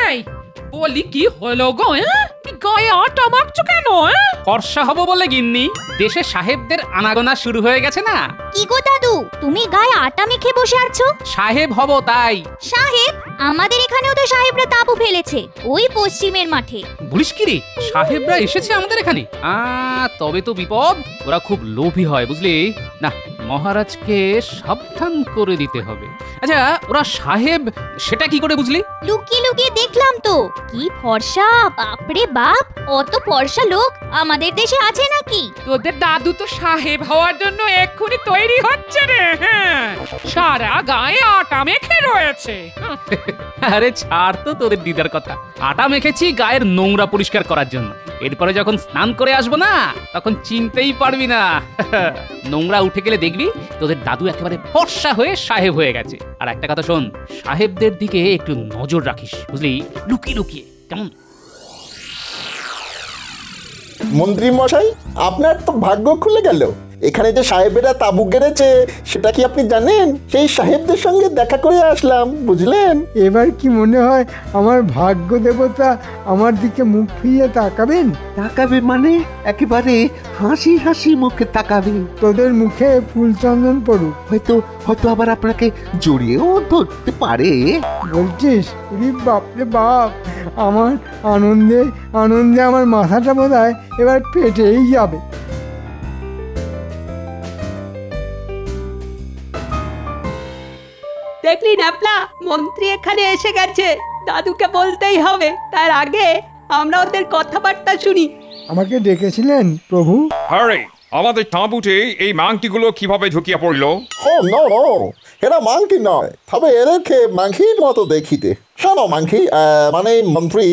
এই বলি কি হলো গো? গায়ে আটা মাখছো কেন? ফর্সা হব বলে গিন্নি, দেশে সাহেবদের আনাগোনা শুরু হয়ে গেছে না। কি গো দাদু, তুমি গায়ে আটা মেখে বসে আছো? সাহেব হব তাই। সাহেব? আমাদের এখানেও তো সাহেবরা তাঁবু ফেলেছে, ওই পশ্চিমের মাঠে। বলিস কি রে, সাহেবরা এসেছে আমাদের এখানে? তবে তো বিপদ। ওরা খুব লোভী হয় বুঝলি না, মহারাজকে সাবধান করে দিতে হবে। আচ্ছা, ওরা সাহেব সেটা কি করে বুঝলি? লুকিয়ে লুকিয়ে দেখলাম তো। কি ফর্সা, বাপরে বাপ, অত ফর্সা লোক আমাদের দেশে আছে নাকি? তোদের দাদু তো সাহেব হওয়ার জন্য এক্ষুনি তৈরি হচ্ছে রে। সারা গায়ে আটা মেখে রয়েছে। আরে ছাড় তো তোদের দিদার কথা। আটা মেখেছি গায়ের নোংরা পরিষ্কার করার জন্য। এরপরে যখন স্নান করে আসবো না, তখন চিনতেই পারবি না। নোংরা উঠে গেলে দেখবি তোদের দাদু একেবারে ফর্সা হয়ে সাহেব হয়ে গেছে। আর একটা কথা শোন, সাহেবদের দিকে একটু নজর রাখিস বুঝলি, লুকিয়ে লুকিয়ে, কেমন? মন্ত্রী মশাই, আপনার তো ভাগ্য খুলে গেল। এখানে যে সাহেবেরা তাঁবু গেড়েছে সেটা কি আপনি জানেন? সেই সাহেবদের সঙ্গে দেখা করে আসলাম, বুঝলেন? এবার কি মনে হয় আমার ভাগ্য দেবতা আমার দিকে মুখ ফিরিয়ে তাকাবেন? তাকাবে মানে একেবারে হাসি হাসি মুখে তাকাবে। তোদের মুখে ফুল চন্দন পড়ুক। হয়তো হয়তো আবার আপনাকে জড়িয়েও ধরতে পারে। বলছিস? বাপরে বাপ, আমার আনন্দে আনন্দে আমার মাথাটা বোধহয় এবার ফেটেই যাবে। দেখলি ন্যাপলা, মন্ত্রী এখানে এসে গেছে। দাদুকে বলতেই হবে, তার আগে আমরা ওদের কথাবার্তা শুনি। আমাকে ডেকেছিলেন প্রভু? আরে আমাদের তাঁবুতে এই মাংটিগুলো কিভাবে ঢুকিয়ে পড়লো? ও নো নো, এরা মাংকি নয়, তবে এদেরকে মাংকির মতো দেখিতে। শোনো মাংকি, মানে মন্ত্রী,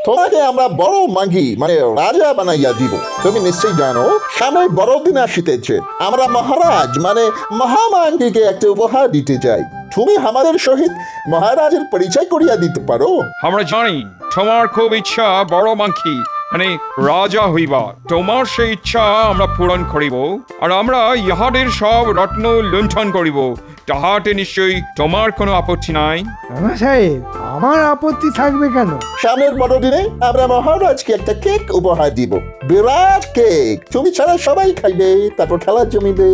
তোমাকে আমরা বড় মাংকি মানে রাজা বানাইয়া দিব। তুমি নিশ্চয়ই জানো সামনে বড়দিন আসিতেছে। আমরা মহারাজ মানে মহামাংকিকে একটা উপহার দিতে চাই। তুমি আমাদের সহিত মহারাজের পরিচয় করিয়া দিতে পারো? আমরা জানি তোমার খুব ইচ্ছা বড় মাংকি মানে রাজা হইবা। তোমার সেই ইচ্ছা আমরা পূরণ করিব, আর আমরা ইহাদের সব রত্ন লুণ্ঠন করিব। তাহাতে নিশ্চয়ই তোমার কোনো আপত্তি নাই? সাহেব, আমার আপত্তি থাকবে কেন? সামনের বড়দিনে আমরা মহারাজকে একটা কেক উপহার দিব, বিরাট কেক। তুমি ছাড়া সবাই খাইবে, তারপর খেলা জমিবে।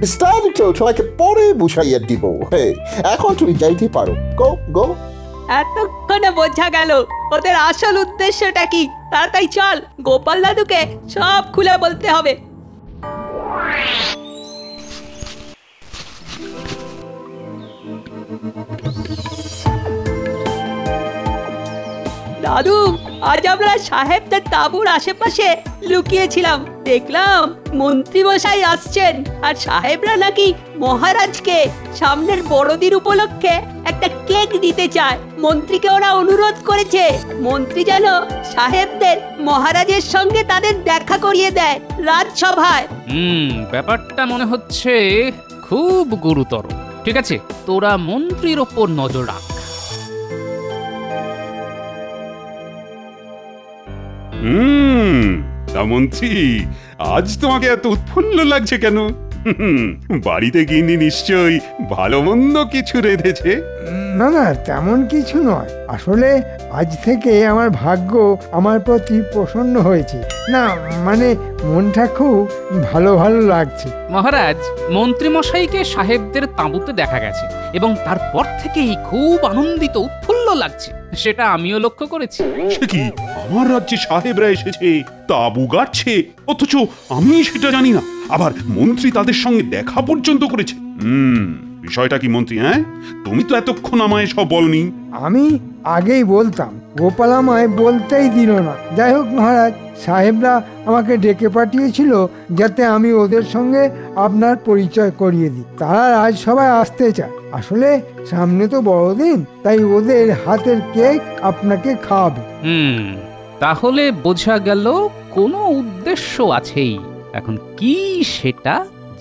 বিস্তারিত তোমাকে পরে বুঝাইয়া দিব। এখন তুমি যাইতে পারো, গো গো। এতক্ষণে বোঝা গেল ওদের আসল উদ্দেশ্যটা কি। তাড়াতাড়ি চল, গোপাল দাদুকে সব খুলে বলতে হবে। দাদু, আজ আমরা সাহেবদের তাঁবুর আশেপাশে লুকিয়েছিলাম। দেখলাম মন্ত্রী মশাই আসছেন, আর সাহেবরা নাকি মহারাজকে সামনের বড়দিন উপলক্ষে একটা কেক দিতে চায়। মন্ত্রীকে ওরা অনুরোধ করেছে মন্ত্রী যেন সাহেবদের মহারাজের সঙ্গে তাদের দেখা করিয়ে দেয় রাজসভায়। ব্যাপারটা মনে হচ্ছে খুব গুরুতর। ঠিক আছে, তোরা মন্ত্রীর ওপর নজর রাখ। তা মন্ত্রী, আজ তোমাকে এত উৎফুল্ল লাগছে কেন? বাড়িতে গিন্নি নিশ্চয়ই ভালো মন্দ কিছু রেঁধেছে। না না, তেমন কিছু নয়। আসলে আজ থেকে আমার ভাগ্য আমার প্রতি প্রসন্ন হয়েছে। না মানে মনটা খুব ভালো ভালো লাগছে। মহারাজ, মন্ত্রী মশাইকে সাহেবদের তাঁবুতে দেখা গেছে এবং তারপর থেকেই খুব আনন্দিত উৎফুল্ল লাগছে, সেটা আমিও লক্ষ্য করেছি। সে কি, আমার রাজ্যে সাহেবরা এসেছে, তাঁবু গাড়ছে, অথচ আমি সেটা জানি না। আবার মন্ত্রী তাদের সঙ্গে দেখা পর্যন্ত করেছে। বিষয়টা কি মন্ত্রী? তুমি তো এতক্ষণ আমায় সব বলনি। আমি আগেই বলতাম, গোপাল আমায় বলতেই দিল না। যাই হোক মহারাজ, সাহেবরা আমাকে ডেকে পাঠিয়েছিল যাতে আমি ওদের সঙ্গে আপনার পরিচয় করিয়ে দিই। তারা রাজসভায় আসতে চায়। আসলে সামনে তো বড়দিন, তাই ওদের হাতের কেক আপনাকে খাওয়াবে। তাহলে বোঝা গেল কোনো উদ্দেশ্য আছেই। এখন কি সেটা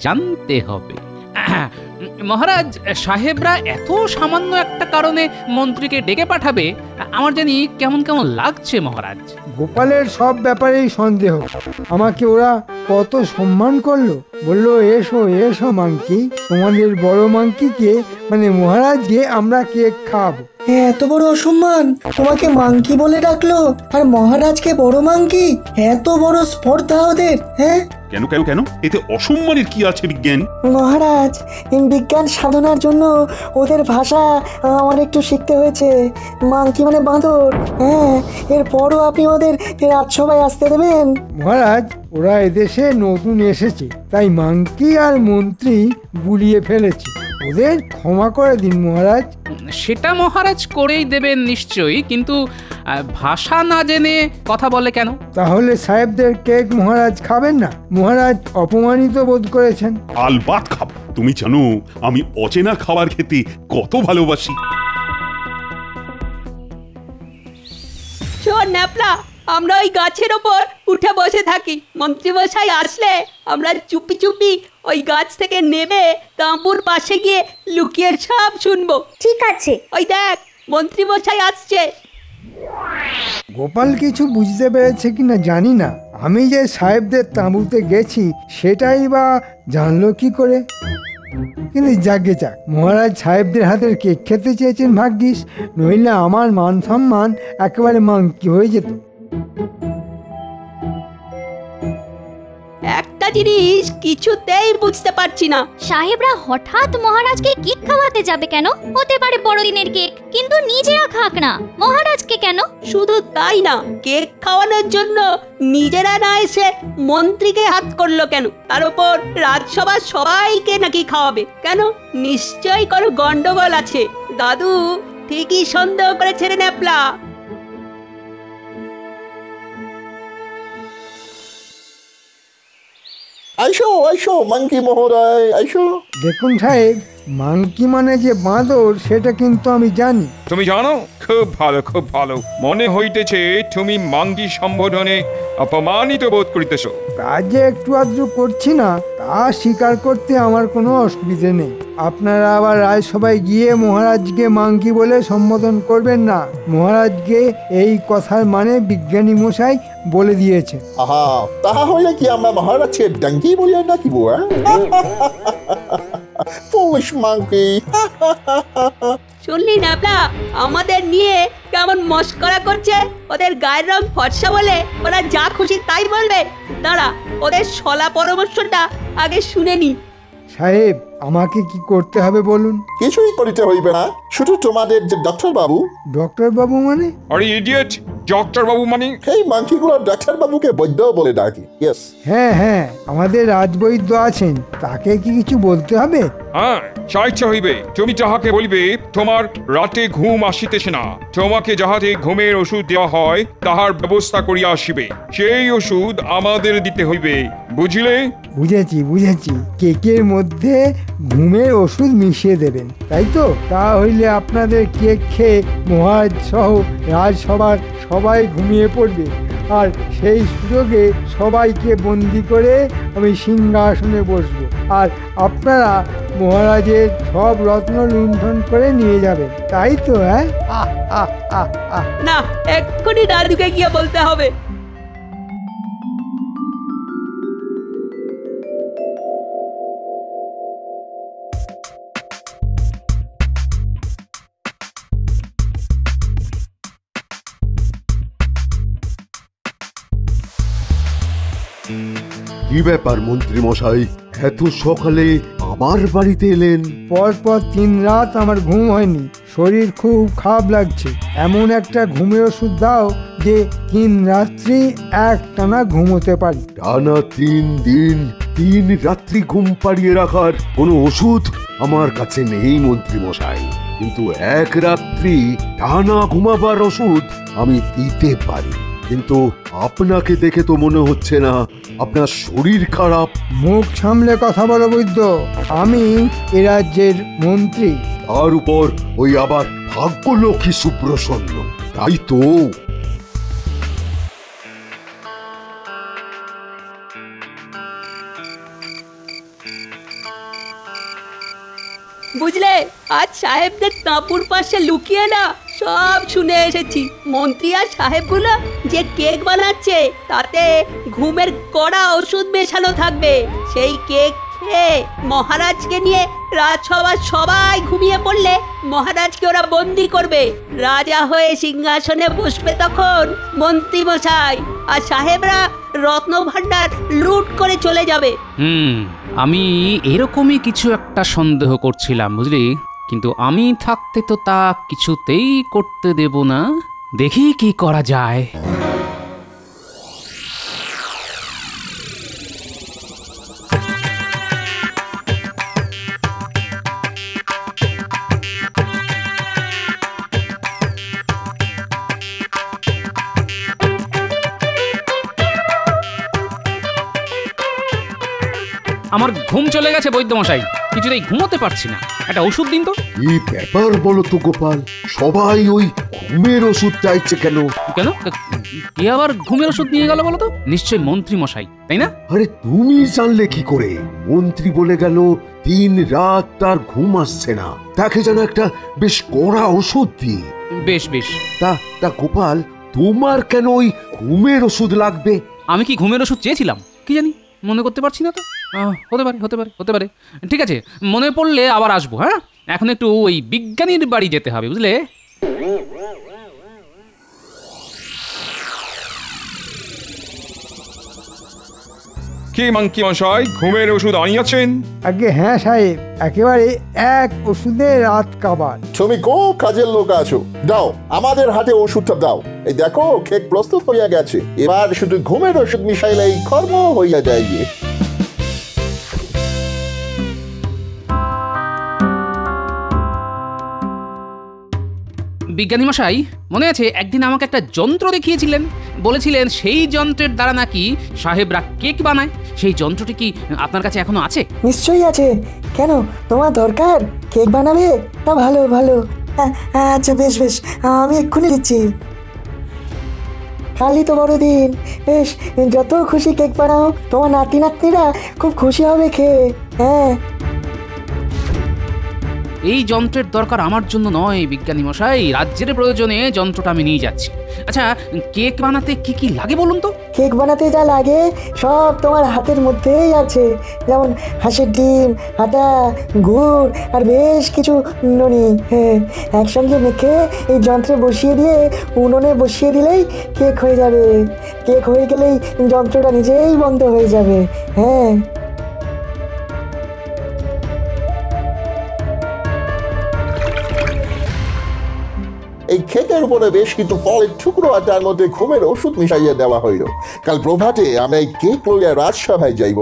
জানতে হবে। মহারাজ, সাহেবরা এত সামান্য একটা কারণে মন্ত্রীকে ডেকে পাঠাবে, আমার জানি কেমন কেমন লাগছে মহারাজ। গোপালের সব ব্যাপারেই সন্দেহ। আমাকে ওরা কত সম্মান করলো, বললো এসো এসো মাংকি, তোমাদের বড় মাংকিকে মানে মহারাজকে আমরা কেক খাওয়াবো। এত বড় অসম্মান, তোমাকে মাংকি বলে ডাকলো আর মহারাজকে বড় মাংকি, এত বড় স্পর্ধা ওদের। হ্যাঁ কেন কেন কেন, এতে অসম্মানের কি আছে বিজ্ঞান? মহারাজ, বিজ্ঞান সাধনার জন্য ওদের ভাষা আমার একটু শিখতে হয়েছে। মাংকি মানে বাঁদর। হ্যাঁ, এরপরও আপনি ওদের রাজসভায় আসতে দেবেন? মহারাজ, ওরা এদেশে নতুন এসেছে, তাই মাংকি আর মন্ত্রী গুলিয়ে ফেলেছে, ওদের ক্ষমা করে দিন মহারাজ। সেটা মহারাজ করেই দেবেন নিশ্চয়ই, কিন্তু ভাষা না জেনে কথা বলে কেন? তাহলে সাহেবদের কেক মহারাজ খাবেন না? মহারাজ অপমানিত বোধ করেছেন। আলবাত খাবো। তুমি জানো আমি অচেনা খাবার খেতে কত ভালোবাসি। শোন ন্যাপলা, আমরা ওই গাছের ওপর উঠে বসে থাকি। মন্ত্রীমশাই আসলে আমরা চুপি চুপি ওই গাছ থেকে নেমে তাঁবুর পাশে গিয়ে লুকিয়ে সব শুনবো। ঠিক আছে। ওই দেখ, মন্ত্রীমশাই আসছে। গোপাল কিছু বুঝতে পেরেছে কিনা জানি না, আমি যে সাহেবদের তাঁবুতে গেছি সেটাই বা জানলো কি করে। কিন্তু যাকে যাক, মহারাজ সাহেবদের হাতের কেক খেতে চেয়েছেন ভাগ্যিস, নইলে আমার মান সম্মান একেবারে মাংকি হয়ে যেত। একটা জিনিস কিছুতেই বুঝতে পারছি না, সাহেবরা হঠাৎ মহারাজকে কেক খাওয়াতে যাবে কেন? হতে পারে বড়দিনের কেক, কিন্তু নিজেরা খাক না, মহারাজকে কেন? শুধু তাই না, কেক খাওয়ানোর জন্য নিজেরা না এসে মন্ত্রীকে হাত করলো কেন? তার উপর রাজসভার সবাইকে নাকি খাওয়াবে কেন? নিশ্চয়ই কোনো গন্ডগোল আছে। দাদু ঠিকই সন্দেহ করেছে রে ন্যাপলা। আইসো আইসো মাংকি মহোদয়, আইসো। দেখুন সাহেব, মাংকি মানে যে বাঁদর সেটা কিন্তু আমি জানি। তুমি জানো? খুব ভালো, খুব ভালো। মনে হইতেছে তুমি মাঙ্গি সম্বোধনে অপমানিত বোধ করিতেছ। কাজে একটু আধটু করছি না, তা স্বীকার করতে আমার কোনো অসুবিধে নেই। আপনারা আবার রাজসভায় গিয়ে মহারাজকে মাংকি বলে সম্বোধন করবেন না। মহারাজকে এই কথার মানে বিজ্ঞানী মশাই বলে দিয়েছে। আহা, তাহা হইলে কি আমরা মহারাজকে ডাঙ্কি বলিয়া ডাকিব? Foolish monkey. শুনলি ন্যাপলা, আমাদের নিয়ে কেমন মস্করা করছে। ওদের গায়ের রং ফর্সা বলে ওরা যা খুশি তাই বলবে। দাঁড়া, ওদের শলা পরামর্শটা আগে শুনে নি। সাহেব, আমাকে কি করতে হবে বলুন? কিছুই করিতে হইবে না, শুধু তোমাদের যে ডক্টর বাবু। ডক্টর বাবু মানে? আরে ইডিয়েট, ডক্টর বাবু মানে? এই মাংকিগুলো ডাক্তার বাবুকে বৈদ্য বলে ডাকি। ইয়েস। হ্যাঁ হ্যাঁ, আমাদের রাজবৈদ্য আছেন, তাকে কি কিছু বলতে হবে? হ্যাঁ, চাইতে হইবে। তুমি যাহাকে বলিবে তোমার রাতে ঘুম আসিতেছে না, তোমাকে যাহাতে ঘুমের ওষুধ দেওয়া হয় তাহার ব্যবস্থা করিয়া আসিবে। সেই ওষুধ আমাদের দিতে হইবে, বুঝিলে? বুঝেছি বুঝেছি, কেকের মধ্যে ঘুমের ওষুধ মিশিয়ে দেবেন, তাই তো? তা হইলে আপনাদের কেক খেয়ে মহারাজ সহ রাজসভার সবাই ঘুমিয়ে পড়বে, আর সেই সুযোগে সবাইকে বন্দি করে আমি সিংহাসনে বসবো, আর আপনারা মহারাজের সব রত্ন লুণ্ঠন করে নিয়ে যাবেন, তাই তো? হ্যাঁ, না, এক্ষুনি দাদুকে গিয়ে বলতে হবে। কি ব্যাপার মন্ত্রী মশাই, এত সকালে আমার বাড়িতে এলেন? পরপর 3 রাত আমার ঘুম হয়নি, শরীর খুব খারাপ লাগছে। এমন একটা ঘুমের ওষুধ দাও যে 3 রাত্রি একটানা ঘুমোতে পারি। টানা 3 দিন 3 রাত্রি ঘুম পাড়িয়ে রাখার কোনো ওষুধ আমার কাছে নেই মন্ত্রী মশাই, কিন্তু 1 রাত্রি টানা ঘুমাবার ওষুধ আমি দিতে পারি। কিন্তু আপনাকে দেখে তো মনে হচ্ছে না আপনার শরীর খারাপ। মুখ সামলে কথা বলো বৈদ্য, আমি এ রাজ্যের মন্ত্রী। তার উপর ওই আবার ভাগ্যলক্ষ্মী সুপ্রসন্ন, তাই তো? বুঝলে, আজ সাহেবদের তাঁবুর পাশে লুকিয়ে না সব শুনে এসেছি। মন্ত্রী আর সাহেবগুলো যে কেক বানাচ্ছে তাতে ঘুমের কড়া ওষুধ মেশানো থাকবে। সেই কেক খেয়ে মহারাজকে নিয়ে রাজসভার সবাই ঘুমিয়ে পড়লে মহারাজকে ওরা বন্দি করবে। রাজা হয়ে সিংহাসনে বসবে তখন মন্ত্রী মশাই, আর সাহেবরা রত্ন ভাণ্ডার লুট করে চলে যাবে। আমি এরকমই কিছু একটা সন্দেহ করছিলাম, বুঝলি? কিন্তু আমি থাকতে তো তা কিছুতেই করতে দেব না। দেখি কি করা যায়। আমার ঘুম চলে গেছে বৈদ্যমশাই, কিছুতেই ঘুমোতে পারছি না। একটা ওষুধ দিন তো। এই ব্যাপার বলো তো গোপাল, সবাই ওই ঘুমের ওষুধ চাইছে কেন? কেন? কে আবার ঘুমের ওষুধ নিয়ে গেল বলো তো? নিশ্চয়ই মন্ত্রী মশাই, তাই না? আরে তুমি জানলে কি করে? মন্ত্রী বলে গেল 3 রাত তার ঘুম আসছে না, তাকে যেন একটা বেশ কড়া ওষুধ দিই। বেশ বেশ। তা গোপাল, তোমার কেন ওই ঘুমের ওষুধ লাগবে? আমি কি ঘুমের ওষুধ চেয়েছিলাম? কি জানি, মনে করতে পারছি না তো। হতে পারে। ঠিক আছে, মনে পড়লে আবার আসবো। হ্যাঁ, এখন একটু ওই বিজ্ঞানীর বাড়ি যেতে হবে, বুঝলে? কি মাংকি মশাই, ঘুমের ওষুধ আনিয়াছেন? আগে হ্যাঁ সাহেব, একেবারে এক ওষুধে রাত কাবার। তুমি খুব কাজের লোক আছো। দাও, আমাদের হাতে ওষুধটা দাও। এই দেখো, কেক প্রস্তুত হইয়া গেছে। এবার শুধু ঘুমের ওষুধ মিশাইলেই কর্ম হইয়া যায়। বিজ্ঞানী মশাই, মনে আছে একদিন আমাকে একটা যন্ত্র দেখিয়েছিলেন? বলেছিলেন সেই যন্ত্রের দ্বারা নাকি সাহেবরা কেক বানায়। সেই যন্ত্রটি কি আপনার কাছে এখনো আছে? নিশ্চয়ই আছে। কেন, তোমার দরকার? কেক বানাবে? তা ভালো ভালো। আচ্ছা বেশ বেশ, আমি এক্ষুনি দিচ্ছি। কালই তো বড়দিন, বেশ যত খুশি কেক বানাও। তোমার নাতি নাতনিরা খুব খুশি হবে খেয়ে। হ্যাঁ, এই যন্ত্রের দরকার আমার জন্য নয় বিজ্ঞানী মশাই, রাজ্যের প্রয়োজনে যন্ত্রটা আমি নিয়ে যাচ্ছি। আচ্ছা, কেক বানাতে কি কি লাগে বলুন তো? কেক বানাতে যা লাগে সব তোমার হাতের মধ্যেই আছে। যেমন হাঁসের ডিম, আটা, গুড় আর বেশ কিছু ননি। হ্যাঁ, একসঙ্গে মেখে এই যন্ত্রে বসিয়ে দিয়ে উনুনে বসিয়ে দিলেই কেক হয়ে যাবে। কেক হয়ে গেলেই যন্ত্রটা নিজেই বন্ধ হয়ে যাবে। হ্যাঁ, এই কেকের উপরে বেশ কিছু ফলের টুকরো আর তার মধ্যে ঘুমের ওষুধ মিশাইয়া দেওয়া হইল। কাল প্রভাতে আমরা এই কেক লইয়া রাজসভায় যাইব।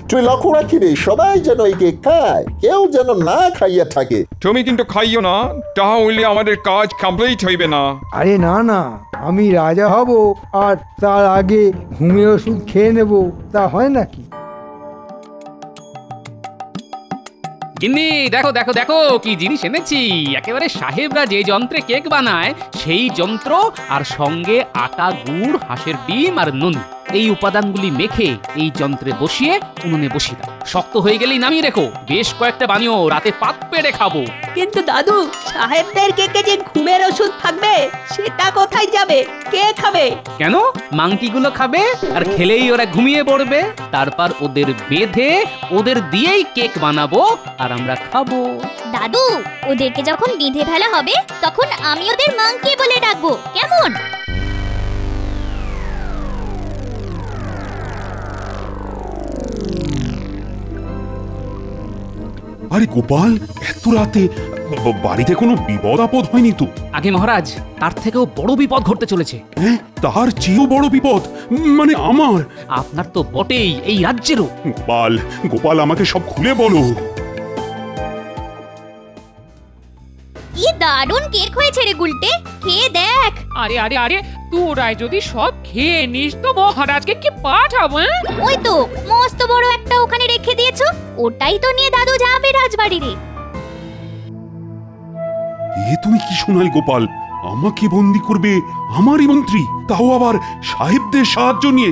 তুই লক্ষ্য রাখিবে সবাই যেন এই কেক খায়, কেউ যেন না খাইয়া থাকে। তুমি কিন্তু খাইও না, তাহা হইলে আমাদের কাজ কমপ্লিট হইবে না। আরে না না, আমি রাজা হব আর তার আগে ঘুমের ওষুধ খেয়ে নেব, তা হয় নাকি? গিন্নি, দেখো দেখো দেখো কি জিনিস এনেছি। একেবারে সাহেবরা যে যন্ত্রে কেক বানায় সেই যন্ত্র, আর সঙ্গে আটা, গুড়, হাঁসের ডিম আর নুন। এই উপাদানগুলি মেখে এই যন্ত্রে বসিয়ে উনুনে বসিয়ে দাও। শক্ত হয়ে গেলেই নামিয়ে রেখো। বেশ কয়েকটা বানিও, রাতে পাত পেড়ে খাবো। কিন্তু দাদু, সাহেবদের কেকে যে ঘুমের ওষুধ থাকবে সেটা কোথায় যাবে? কে খাবে? কেন? মাংকিগুলো খাবে, আর খেলেই ওরা ঘুমিয়ে পড়বে। তারপর ওদের বেঁধে ওদের দিয়েই কেক বানাবো আর আমরা খাবো। দাদু, ওদেরকে যখন বেঁধে ফেলা হবে তখন আমি ওদের মাংকি বলে ডাকবো, কেমন? আরে গোপাল, এত রাতে বাড়িতে কোনো বিপদ আপদ হয়নি তো? আগে মহারাজ, তার থেকেও বড় বিপদ ঘটতে চলেছে। হ্যাঁ, তার চেয়েও বড় বিপদ? মানে আমার? আপনার তো বটেই, এই রাজ্যেরও। গোপাল, গোপাল আমাকে সব খুলে বলো। কি দারুণ কেক হয়েছে রে গুলটে, খেয়ে দেখ। আরে আরে আরে, তোরাই যদি সব খেয়ে নিস তো মহারাজকে কি পাঠাবো? ওই তো মস্ত বড় একটা ওখানে রেখে দিয়েছো, ওটাই তো নিয়ে দাদু যাবে রাজবাড়িতে। এ তুমি কি শোনাল গোপাল? আমাকে বন্দি করবে আমারই মন্ত্রী, তাও আবার সাহেবদের সাহায্য নিয়ে?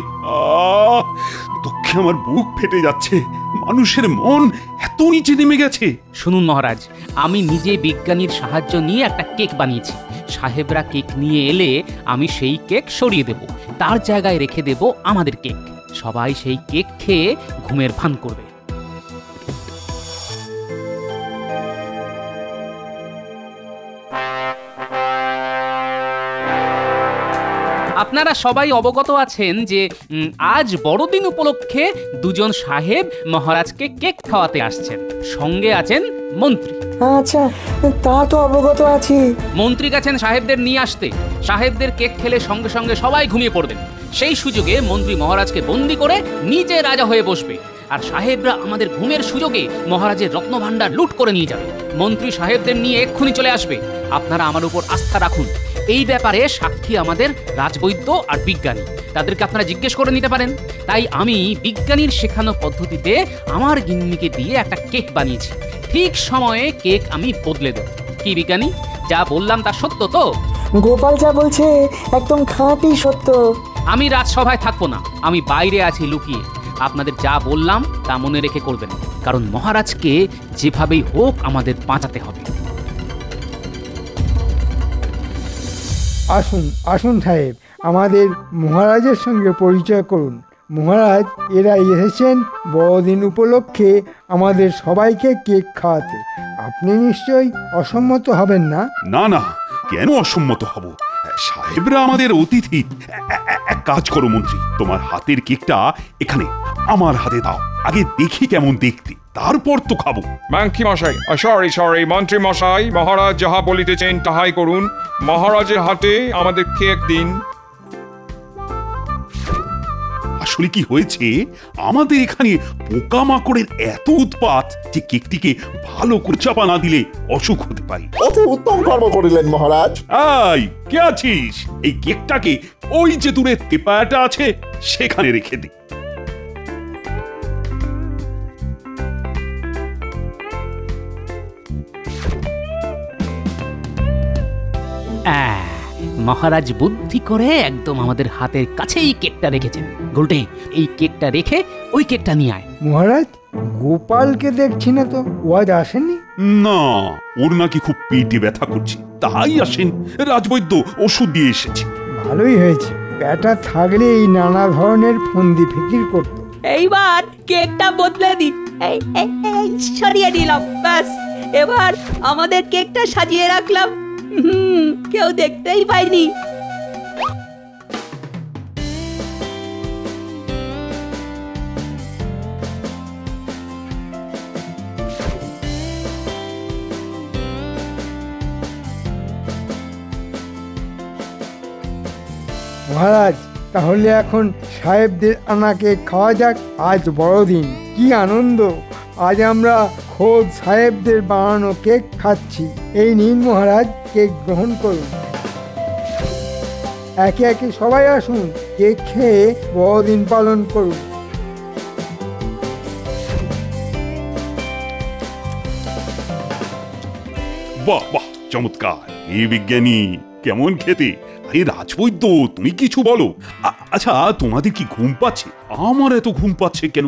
দুঃখে আমার বুক ফেটে যাচ্ছে। মানুষের মন এত নিচে নেমে গেছে। শুনুন মহারাজ, আমি নিজে বিজ্ঞানীর সাহায্য নিয়ে একটা কেক বানিয়েছি। সাহেবরা কেক নিয়ে এলে আমি সেই কেক সরিয়ে দেব, তার জায়গায় রেখে দেব আমাদের কেক। সবাই সেই কেক খেয়ে ঘুমের ভান করবে। আপনারা সবাই অবগত আছেন যে আজ বড়দিন উপলক্ষে দুজন সাহেব মহারাজকে কেক খাওয়াতে আসছেন। সঙ্গে আছেন মন্ত্রী। আচ্ছা, তা তো অবগত আছি। মন্ত্রী গেছেন সাহেবদের নিয়ে আসতে। সাহেবদের কেক খেলে সঙ্গে সঙ্গে সবাই ঘুমিয়ে পড়বেন। সেই সুযোগে মন্ত্রী মহারাজকে বন্দি করে নিজে রাজা হয়ে বসবে, আর সাহেবরা আমাদের ঘুমের সুযোগে মহারাজের রত্নভাণ্ডার লুট করে নিয়ে যাবে। মন্ত্রী সাহেবদের নিয়ে এক্ষুনি চলে আসবে। আপনারা আমার উপর আস্থা রাখুন। এই ব্যাপারে সাক্ষী আমাদের রাজবৈদ্য আর বিজ্ঞানী, তাদেরকে আপনারা জিজ্ঞেস করে নিতে পারেন। তাই আমি বিজ্ঞানীর শেখানো পদ্ধতিতে আমার গিন্নিকে দিয়ে একটা কেক বানিয়েছি। ঠিক সময়ে কেক আমি বদলে দেব। কি বিজ্ঞানী, যা বললাম তা সত্য তো? গোপাল যা বলছে একদম খাঁটি সত্য। আমি রাজসভায় থাকবো না, আমি বাইরে আছি লুকিয়ে। আপনাদের যা বললাম তা মনে রেখে করবেন, কারণ মহারাজকে যেভাবেই হোক আমাদের বাঁচাতে হবে। আসুন আসুন সাহেব, আমাদের মহারাজের সঙ্গে পরিচয় করুন। মহারাজ, এরা এসেছেন বড়দিন উপলক্ষে আমাদের সবাইকে কেক খাওয়াতে। আপনি নিশ্চয়ই অসম্মত হবেন না? না না, কেন অসম্মত হব? সাহেবরা আমাদের অতিথি। এক কাজ করো মন্ত্রী, তোমার হাতের কেকটা এখানে আমার হাতে দাও, আগে দেখি কেমন দেখতে, তারপর তো খাবো। মাংকি মশাই, সরি মন্ত্রী মশাই, মহারাজ যাহা বলিতেছেন তাহাই করুন। মহারাজের হাতে আমাদের কেক দিন। আসলে কি হয়েছে, আমাদের এখানে পোকামাকড়ের এত উৎপাত যে কেকটিকে ভালো করে চাপা না দিলে অসুখ হতে পারে। অতি উত্তম কর্ম করিলেন মহারাজ। আই, কে আছিস? এই কেকটাকে ওই যে দূরে তেপায়াটা আছে সেখানে রেখে দে। মহারাজ বুদ্ধি করে একদম আমাদের হাতের কাছেই কেকটা রেখেছেন। গোলটে, এই কেকটা রেখে ওই কেকটা নিয়ে আয়। মহারাজ, গোপালকে দেখছি না তো, ও আজ আসেনি? না, ওর নাকি খুব পেটে ব্যথা করছে, তাই আসেন। রাজবৈদ্য ওষুধ দিয়ে এসেছে। ভালোই হয়েছে, ব্যাটা থাকলে এই নানা ধরনের ফন্দি ফিকির করত। এইবার কেকটা বদলে দিন। এই সরিয়ে দিলাম, ব্যাস। এবার আমাদের কেকটা সাজিয়ে রাখলাম, কেউ দেখতেই পাইনি। মহারাজ, তাহলে এখন সাহেবদের আনাকে খাওয়া যাক। আজ বড়দিন, কি আনন্দ! আজ আমরা খোদ সাহেবদের বানানো কেক খাচ্ছি। এই নিন মহারাজ, কেক গ্রহণ করুন। একে একে সবাই আসুন, কেক খেয়ে বড়দিন পালন করুন। বাহ বাহ, চমৎকার! এই বিজ্ঞানী কেমন খেতে! আরে রাজবৈদ্য, তুমি কিছু বলো। আচ্ছা, তোমাদের কি ঘুম পাচ্ছে? আমার এত ঘুম পাচ্ছে কেন?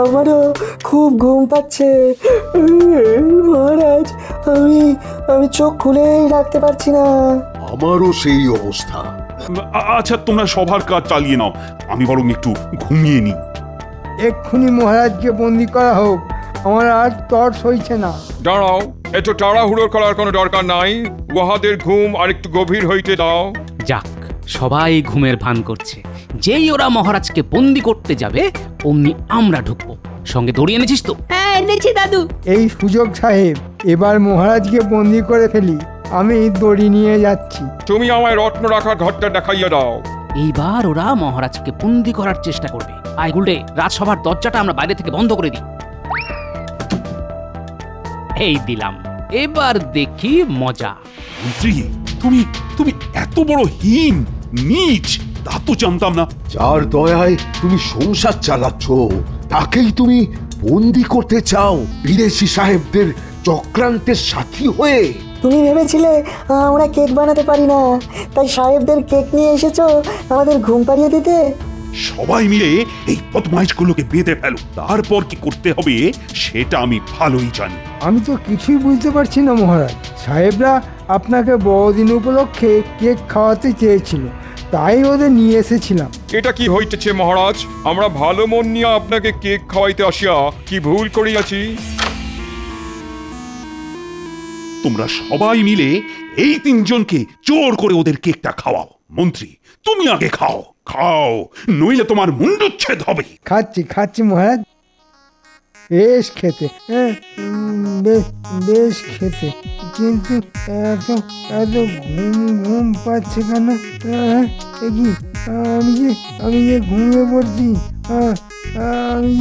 আমারও খুব ঘুম পাচ্ছে মহারাজ। আমি চোখ খুলেই রাখতে পারছি না। আমারও সেই অবস্থা। আচ্ছা, তোমরা সবার কাজ চালিয়ে নাও, আমি বরং একটু ঘুমিয়ে নিই। এক্ষুনি মহারাজকে বন্দি করা হোক, আমার আর তর সইছে না। দাঁড়াও, এত তাড়াহুড়ো করার কোনো দরকার নাই। উহাদের ঘুম আর একটু গভীর হইতে দাও। যাক, সবাই ঘুমের ভান করছে। যেই ওরা মহারাজকে বন্দি করতে যাবে অমনি আমরা ঢুকবো। সঙ্গে দড়ি এনেছিস তো? হ্যাঁ, এনেছি দাদু। এই সুযোগ সাহেব, এবার মহারাজকে বন্দি করে ফেলি। আমি দড়ি নিয়ে যাচ্ছি। তুমি আমায় রত্ন রাখার ঘরটা দেখাইয়া দাও। এইবার ওরা মহারাজকে বন্দি করার চেষ্টা করবে। আয় গুলটে, রাজসভার দরজাটা আমরা বাইরে থেকে বন্ধ করে দিই। এই দিলাম, এবার দেখি মজা। মন্ত্রী, তুমি এত বড় হীন, নীচ, তা তো জানতাম না। যার দয়ায় তুমি সংসার চালাচ্ছ, তাকেই তুমি বন্দি করতে চাও বিদেশি সাহেবদের চক্রান্তের সাথী হয়ে? তুমি ভেবেছিলে আমরা কেক বানাতে পারি না, তাই সাহেবদের কেক নিয়ে এসেছো আমাদের ঘুম পাড়িয়ে দিতে? সবাই মিলে এই বদমাইশগুলোকে বেঁধে ফেলো। তারপর কি করতে হবে সেটা আমি ভালোই জানি। আমি তো কিছুই বুঝতে পারছি না মহারাজ। সাহেবরা আপনাকে বড়দিন উপলক্ষে কেক খাওয়াতে চেয়েছিল, তাই ওদের নিয়ে এসেছিলাম। এটা কি হইতেছে মহারাজ? আমরা ভালো মন নিয়ে আপনাকে কেক খাওয়াইতে আসিয়া কি ভুল করিয়াছি? তোমরা সবাই মিলে এই তিনজনকে জোর করে ওদের কেকটা খাওয়াও। মন্ত্রী, তুমি আগে খাও, খাও, নইলে তোমার মুন্ডুচ্ছেদ হবে। খাচ্ছি খাচ্ছি মহারাজ, বেশ খেতে, হ্যাঁ, বেশ খেতে, কিন্তু এত এত ঘুম ঘুম পাচ্ছে কেন? এ কি, আমি যে ঘুমিয়ে পড়ছি, আমি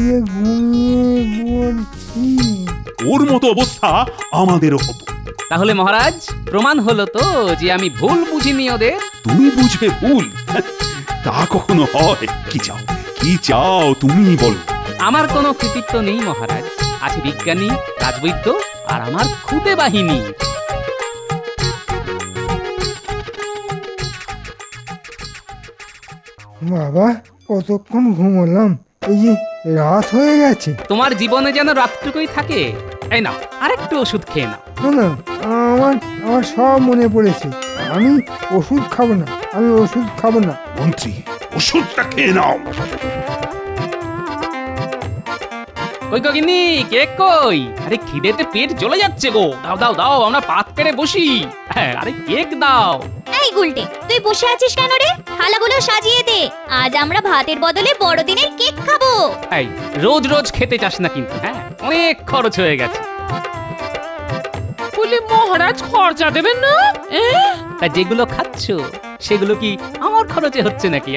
যে ঘুমিয়ে পড়ছি। ওর মতো অবস্থা আমাদেরও হতো। তাহলে মহারাজ প্রমাণ হলো তো যে আমি ভুল বুঝিনি ওদের। তুমি বুঝবে ভুল? তা কখনো হয়? কি চাও, কি চাও তুমি বলো। আমার কোনো কৃতিত্ব নেই মহারাজ, আছে বিজ্ঞানী, রাজবৈদ্য আর আমার খুদে বাহিনী। বাবা, কতক্ষণ ঘুমোলাম, এই যে রাত হয়ে গেছে। তোমার জীবনে যেন রাতটুকুই থাকে। এই নাও আরেকটু ওষুধ খেয়ে নাও। না, আমার সব মনে পড়েছে। আমি ওষুধ খাবো না, আমি ওষুধ খাবো না। মন্ত্রী, ওষুধটা খেয়ে নাও। কই গিন্নি, কেক কই? আরে খিদেতে পেট জ্বলে যাচ্ছে গো। দাও দাও দাও, আমরা পাত পেরে বসি। হ্যাঁ, আরে কেক দাও। এই গুলটে, তুই বসে আছিস কেন রে? থালাগুলো সাজিয়ে দে, আজ আমরা ভাতের বদলে বড়দিনের কেক খাবো। এই রোজ রোজ খেতে চাস না কিন্তু, হ্যাঁ, অনেক খরচ হয়ে গেছে। বলি মহারাজ খরচা দেবেন না? তা যেগুলো খাচ্ছ সেগুলো কি আমার খরচে হচ্ছে নাকি?